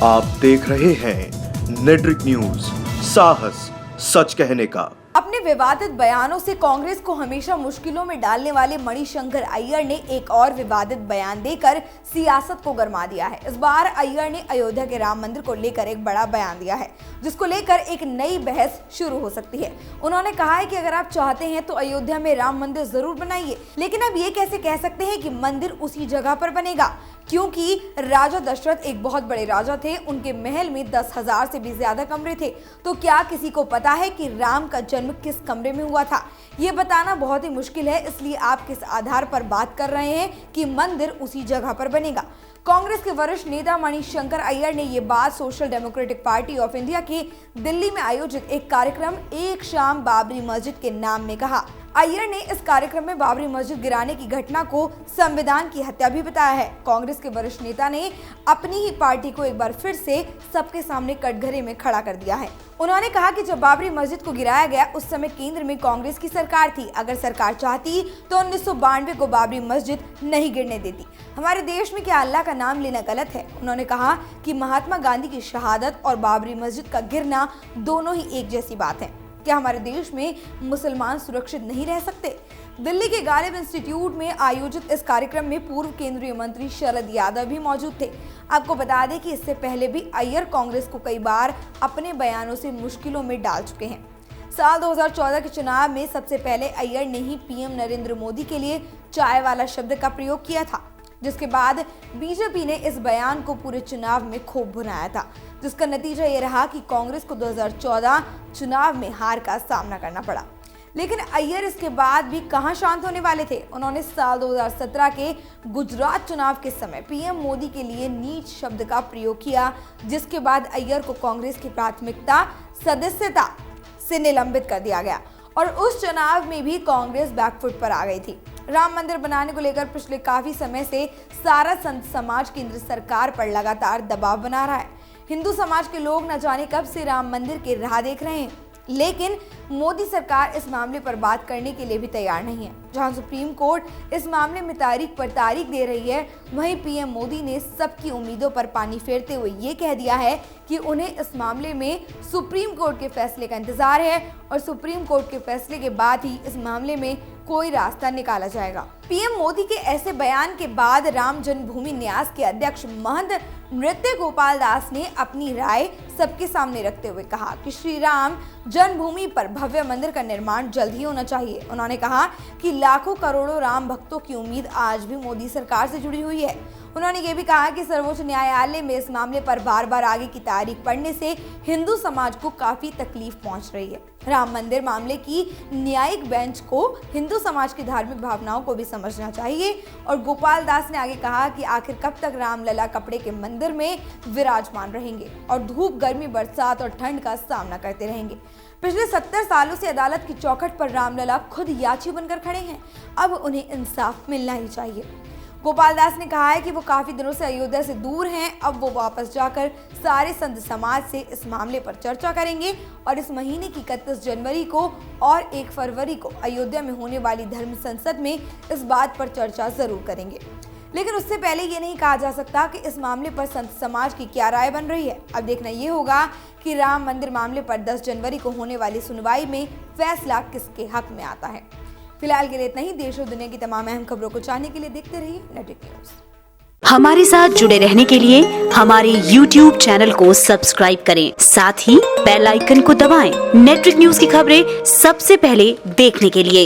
आप देख रहे हैं नेट्रिक न्यूज, साहस सच कहने का। अपने विवादित बयानों से कांग्रेस को हमेशा मुश्किलों में डालने वाले मणिशंकर अय्यर ने एक और विवादित बयान देकर सियासत को गरमा दिया है। इस बार अय्यर ने अयोध्या के राम मंदिर को लेकर एक बड़ा बयान दिया है, जिसको लेकर एक नई बहस शुरू हो सकती है। उन्होंने कहा है कि अगर आप चाहते हैं तो अयोध्या में राम मंदिर जरूर बनाइए, लेकिन अब ये कैसे कह सकते हैं कि मंदिर उसी जगह पर बनेगा, क्योंकि राजा दशरथ एक बहुत बड़े राजा थे। उनके महल में 10,000 से भी ज्यादा कमरे थे। तो क्या किसी को पता है कि राम का जन्म किस कमरे में हुआ था? ये बताना बहुत ही मुश्किल है, इसलिए आप किस आधार पर बात कर रहे हैं कि मंदिर उसी जगह पर बनेगा? कांग्रेस के वरिष्ठ नेता मणिशंकर अय्यर ने ये बात social democratic party of India के दिल्ली में आयोजित एक कार्यक्रम एक शाम बाबरी मस्जिद के नाम में कहा। अय्यर ने इस कार्यक्रम में बाबरी मस्जिद गिराने की घटना को संविधान की हत्या भी बताया है। कांग्रेस के वरिष्ठ नेता ने अपनी ही पार्टी को एक बार फिर से सबके सामने कटघरे में खड़ा कर दिया है। उन्होंने कहा कि जब बाबरी मस्जिद को गिराया गया उस समय केंद्र में कांग्रेस की सरकार थी। अगर सरकार चाहती तो 1992 को बाबरी मस्जिद नहीं गिरने देती। हमारे देश में क्या अल्लाह का नाम लेना गलत है? उन्होंने कहा कि महात्मा गांधी की शहादत और बाबरी मस्जिद का गिरना दोनों ही एक जैसी बात है। क्या हमारे देश में मुसलमान सुरक्षित नहीं रह सकते? दिल्ली के गालिब इंस्टीट्यूट में आयोजित इस कार्यक्रम में पूर्व केंद्रीय मंत्री शरद यादव भी मौजूद थे। आपको बता दें कि इससे पहले भी अय्यर कांग्रेस को कई बार अपने बयानों से मुश्किलों में डाल चुके हैं। साल 2014 के चुनाव में सबसे पहले अय्यर ने ही पीएम नरेंद्र मोदी के लिए चाय वाला शब्द का प्रयोग किया था, जिसके बाद बीजेपी ने इस बयान को पूरे चुनाव में खूब भुनाया था, जिसका नतीजा ये रहा कि कांग्रेस को 2014 चुनाव में हार का सामना करना पड़ा। लेकिन अय्यर इसके बाद भी कहां शांत होने वाले थे। उन्होंने साल 2017 के गुजरात चुनाव के समय पीएम मोदी के लिए नीच शब्द का प्रयोग किया, जिसके बाद अय्यर को कांग्रेस की प्राथमिकता सदस्यता से निलंबित कर दिया गया और उस चुनाव में भी कांग्रेस बैकफुट पर आ गई थी। राम मंदिर बनाने को लेकर पिछले काफी समय से सारा संत समाज केंद्र सरकार पर लगातार दबाव बना रहा है। हिंदू समाज के लोग न जाने कब से राम मंदिर की राह देख रहे हैं, लेकिन मोदी सरकार इस मामले पर बात करने के लिए भी तैयार नहीं है। जहां सुप्रीम कोर्ट इस मामले में तारीख पर तारीख दे रही है, वहीं पीएम मोदी ने सबकी उम्मीदों पर पानी फेरते हुए ये कह दिया है कि उन्हें इस मामले में सुप्रीम कोर्ट के फैसले का इंतजार है और सुप्रीम कोर्ट के फैसले के बाद ही इस मामले में कोई रास्ता निकाला जाएगा। पीएम मोदी के ऐसे बयान के बाद राम जन्मभूमि न्यास के अध्यक्ष महंत नृत्य गोपाल दास ने अपनी राय सबके सामने रखते हुए कहा कि श्री राम जन्मभूमि पर भव्य मंदिर का निर्माण जल्द ही होना चाहिए। उन्होंने कहा कि लाखों करोड़ों राम भक्तों की उम्मीद आज भी मोदी सरकार से जुड़ी हुई है। उन्होंने ये भी कहा कि सर्वोच्च न्यायालय में इस मामले पर बार बार आगे की तारीख पढ़ने से हिंदू समाज को काफी तकलीफ पहुंच रही है। राम मंदिर मामले की न्यायिक बेंच को हिंदू समाज की धार्मिक भावनाओं को भी समझना चाहिए। और गोपाल दास ने आगे कहा कि आखिर कब तक रामलला कपड़े के मंदिर में विराजमान रहेंगे और धूप, गर्मी, बरसात और ठंड का सामना करते रहेंगे। पिछले 70 सालों से अदालत की चौखट पर रामलला खुद याची बनकर खड़े हैं। अब उन्हें इंसाफ मिलना ही चाहिए। गोपाल दास ने कहा है कि वो काफी दिनों से अयोध्या से दूर हैं। अब वो वापस जाकर सारे संत समाज से इस मामले पर चर्चा करेंगे और इस महीने की 31 जनवरी को और 1 फरवरी को अयोध्या में होने वाली धर्म संसद में इस बात पर चर्चा जरूर करेंगे। लेकिन उससे पहले ये नहीं कहा जा सकता कि इस मामले पर संत समाज की क्या राय बन रही है। अब देखना ये होगा कि राम मंदिर मामले पर 10 जनवरी को होने वाली सुनवाई में फैसला किसके हक में आता है। फिलहाल के लिए इतना ही। देश और दुनिया की तमाम अहम खबरों को जानने के लिए देखते रहिए नेट्रिक न्यूज। हमारे साथ जुड़े रहने के लिए हमारे YouTube चैनल को सब्सक्राइब करें, साथ ही बेल आइकन को दबाएं। नेट्रिक न्यूज की खबरें सबसे पहले देखने के लिए।